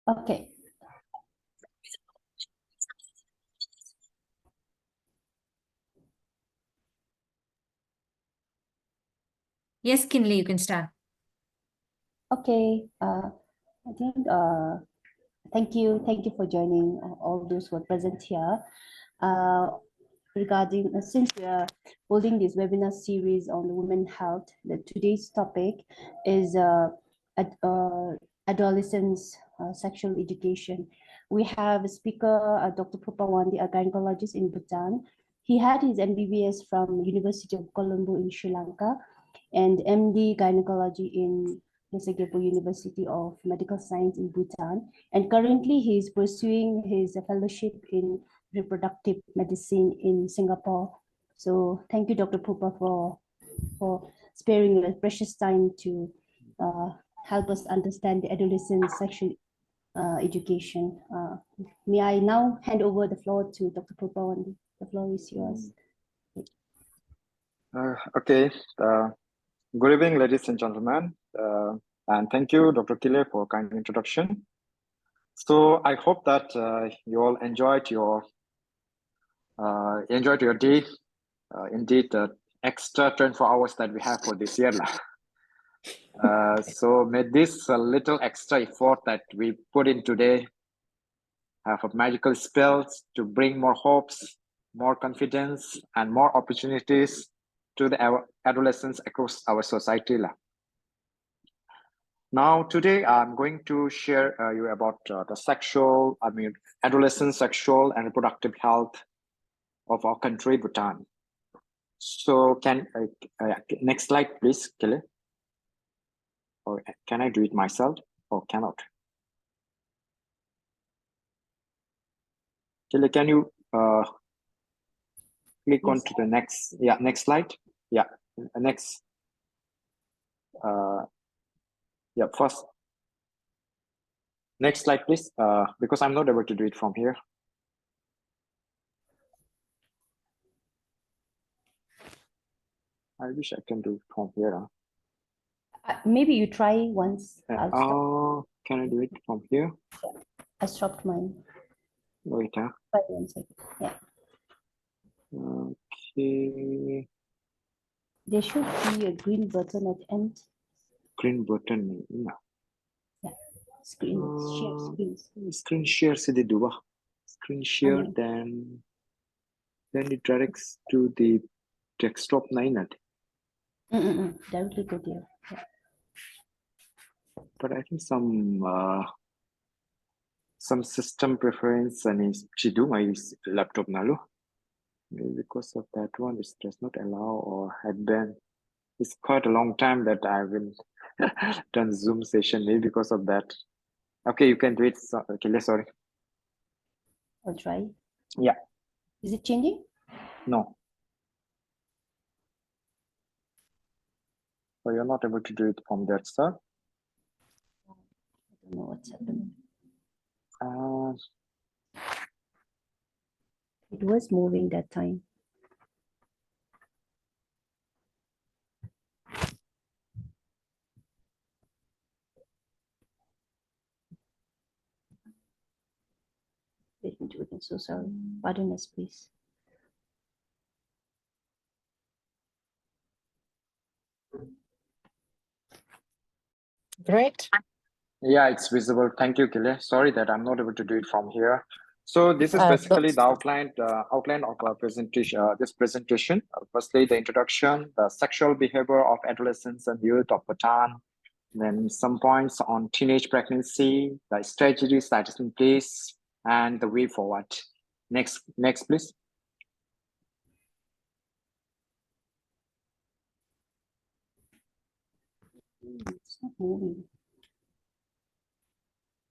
Okay. Yes, Kinley, you can start. Okay. I think thank you for joining all those who are present here. Regarding since we are holding this webinar series on women health, today's topic is adolescents sexual education. We have a speaker, Dr. Pupawandi, a gynecologist in Bhutan. He had his MBBS from University of Colombo in Sri Lanka and MD gynecology in Nisargapur University of Medical Science in Bhutan. And currently he is pursuing his fellowship in reproductive medicine in Singapore. So thank you, Dr. Pupa, for sparing your precious time to help us understand the adolescent sexual education. May I now hand over the floor to Dr. Pupa? The floor is yours. Okay. Good evening, ladies and gentlemen. And thank you, Dr. Kile, for kind introduction. So I hope that you all enjoyed your day. Indeed, the extra 24 hours that we have for this year. So may this little extra effort that we put in today have a magical spells to bring more hopes, more confidence, and more opportunities to the adolescents across our society. Now, today I'm going to share you about the adolescent sexual and reproductive health of our country, Bhutan. So next slide, please, Kelly. Or can I do it myself or cannot? Kelly, can you click on to the next slide? Yeah, next. First. Next slide, please. Because I'm not able to do it from here. I wish I can do it from here. Maybe you try once. Can I do it from here? I stopped mine. Wait. Wait 1 second. Yeah. Okay. There should be a green button at the end. Green button. Yeah. Share screens. Screen share the dua. Screen share, then it directs to the desktop 9. Directly go there. Yeah. But I think some system preference and chidu my laptop nalu. Maybe because of that one, it does not allow or had been. It's quite a long time that I haven't done Zoom session. Maybe because of that. Okay, you can do it. Okay, sorry. I'll try. Yeah. Is it changing? No. So you're not able to do it from that start. I don't know what's happening. It was moving that time. Let me do it. I'm so sorry. Pardon us, please. Great. Yeah, it's visible. Thank you, Kile. Sorry that I'm not able to do it from here. So this is basically the outline of our presentation. This presentation. Firstly, the introduction, the sexual behavior of adolescents and youth of Bhutan. Then some points on teenage pregnancy, the strategies that is in place, and the way forward. Next, please. It's not moving.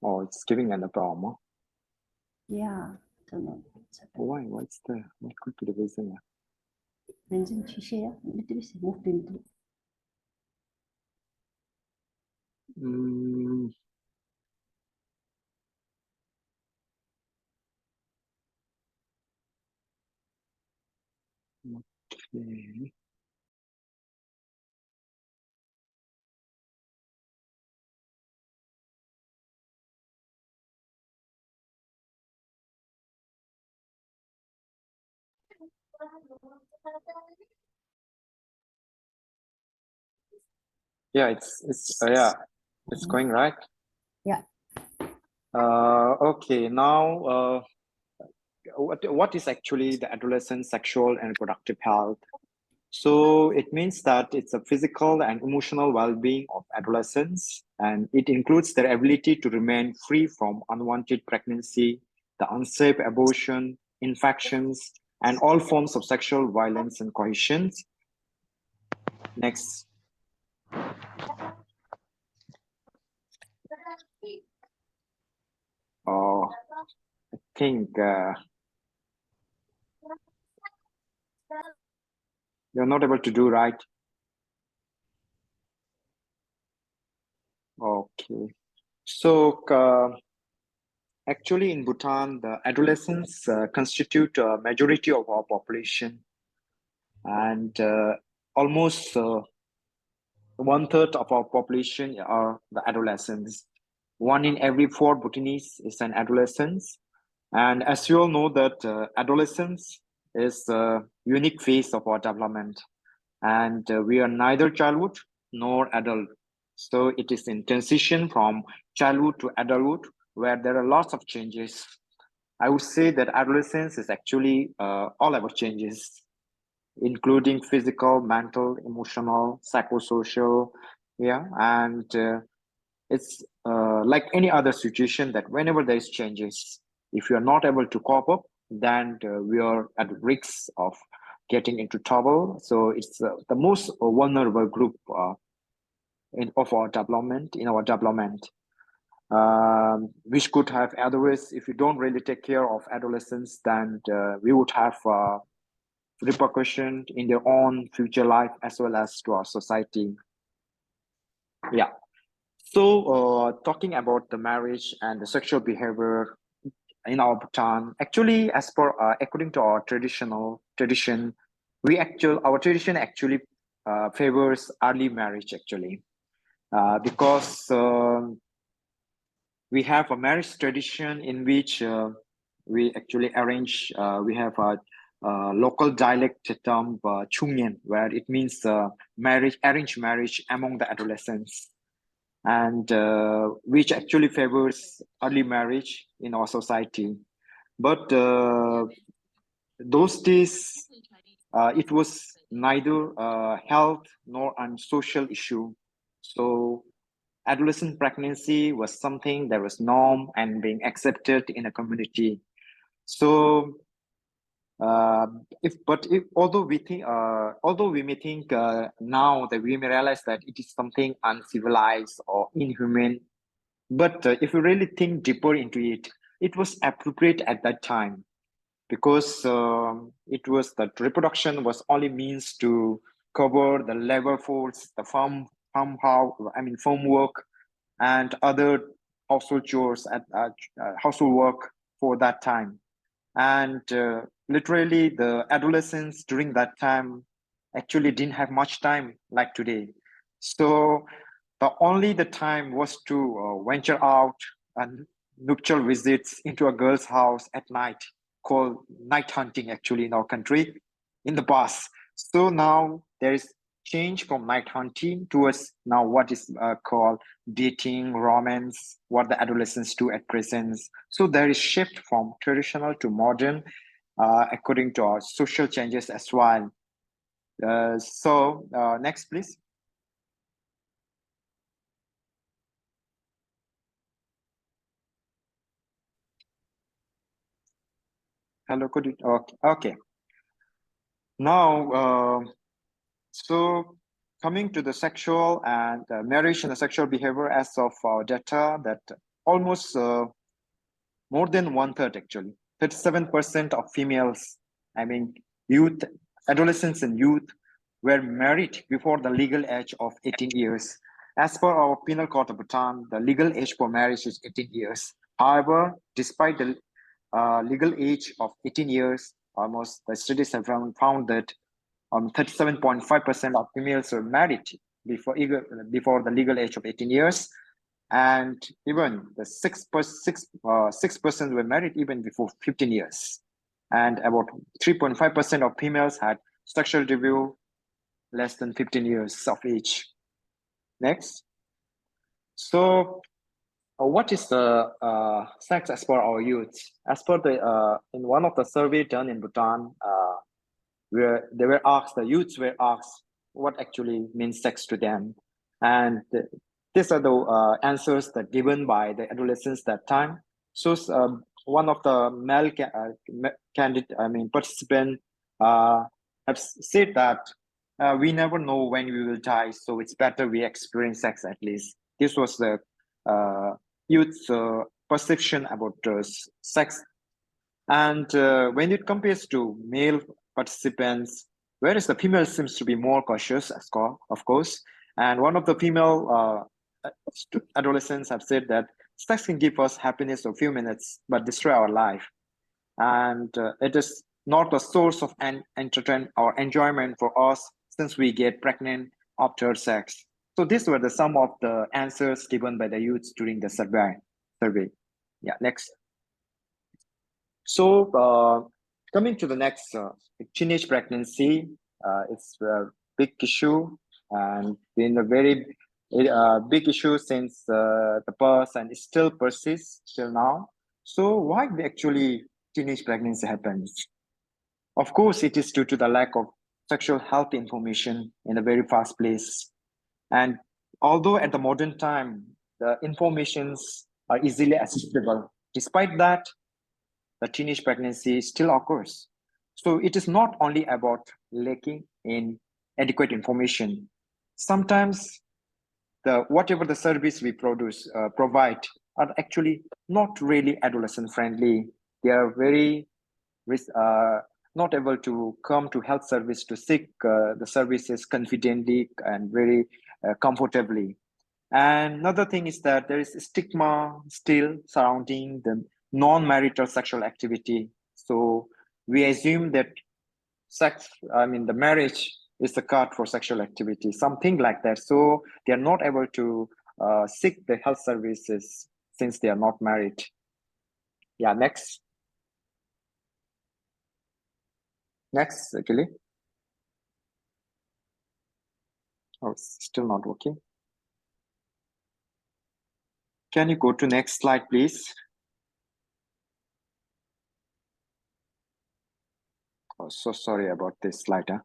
Oh, it's giving an problem. Yeah, I don't know what's happening. Why? What could be the reason? Benzin şişe ya. Bir de bir şey muhtemelen. Okay. Yeah, it's going right. Yeah. Okay, now what is actually the adolescent sexual and reproductive health? So it means that it's a physical and emotional well-being of adolescents, and it includes their ability to remain free from unwanted pregnancy, the unsafe abortion, infections, and all forms of sexual violence and coercions. Next. Oh, I think you're not able to do right. Okay. So actually in Bhutan, the adolescents constitute a majority of our population, and almost 1/3 of our population are the adolescents. 1 in every 4 Bhutanese is an adolescent. And as you all know that adolescence is a unique phase of our development. And we are neither childhood nor adult. So it is in transition from childhood to adulthood where there are lots of changes. I would say that adolescence is actually all about changes, including physical, mental, emotional, psychosocial. Yeah, and it's like any other situation that whenever there is changes, if you are not able to cope up, then we are at risk of getting into trouble. So it's the most vulnerable group of our development, in our development. Which could have otherwise, if you don't really take care of adolescents, then we would have repercussion in their own future life as well as to our society. Yeah. So talking about the marriage and the sexual behavior in our Bhutan, actually, as per according to our tradition, our tradition actually favors early marriage actually, because we have a marriage tradition in which we actually arrange. We have a local dialect term chungyen, where it means arranged marriage among the adolescents, and which actually favors early marriage in our society. But those days, it was neither a health nor a social issue. So adolescent pregnancy was something that was norm and being accepted in a community. So although we may think now that we may realize that it is something uncivilized or inhumane, but if you really think deeper into it, it was appropriate at that time, because it was that reproduction was only means to cover the labor force, the farm work, and other household chores at household work for that time. And literally the adolescents during that time actually didn't have much time like today. So the time was to venture out and nuptial visits into a girl's house at night, called night hunting actually in our country in the past. So now there is change from night hunting towards now what is called dating, romance, what the adolescents do at present. So there is shift from traditional to modern according to our social changes as well. Next, please. Hello, could you? Okay. Now, so coming to the sexual and marriage and the sexual behavior, as of our data, that almost more than 1/3 actually, 37% of females, youth, adolescents and youth, were married before the legal age of 18 years. As per our Penal Code of Bhutan, the legal age for marriage is 18 years. However, despite the legal age of 18 years, almost the studies have found that 37.5% of females were married before the legal age of 18 years, and even the 6% were married even before 15 years. and about 3.5% of females had sexual debut less than 15 years of age. Next. So, what is the sex as per our youth? As per the in one of the survey done in Bhutan, where they were asked, the youths were asked what actually means sex to them, and these are the answers that given by the adolescents that time. So one of the male participant have said that we never know when we will die, so it's better we experience sex at least. This was the youth's perception about sex. And when it compares to male participants, whereas the female seems to be more cautious, of course. And one of the female adolescents have said that sex can give us happiness for a few minutes, but destroy our life. And it is not a source of entertainment or enjoyment for us since we get pregnant after sex. So these were some of the answers given by the youths during the survey. Yeah, next. So coming to the next, teenage pregnancy, it's a big issue and been a very big issue since the past, and it still persists till now. So why actually teenage pregnancy happens? Of course, it is due to the lack of sexual health information in the very first place. And although at the modern time, the informations are easily accessible, despite that, the teenage pregnancy still occurs. So it is not only about lacking in adequate information. Sometimes whatever the service we provide are actually not really adolescent friendly. They are very not able to come to health service to seek the services confidently and very comfortably. And another thing is that there is a stigma still surrounding the non-marital sexual activity. So we assume that the marriage is the card for sexual activity, something like that. So they are not able to seek the health services since they are not married. Yeah, next. Next, Kelly. Oh, it's still not working. Can you go to next slide, please? Oh, so sorry about this slide. Huh?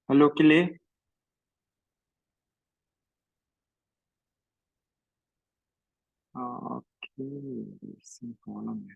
Hello, Kelly. Okay, some problem.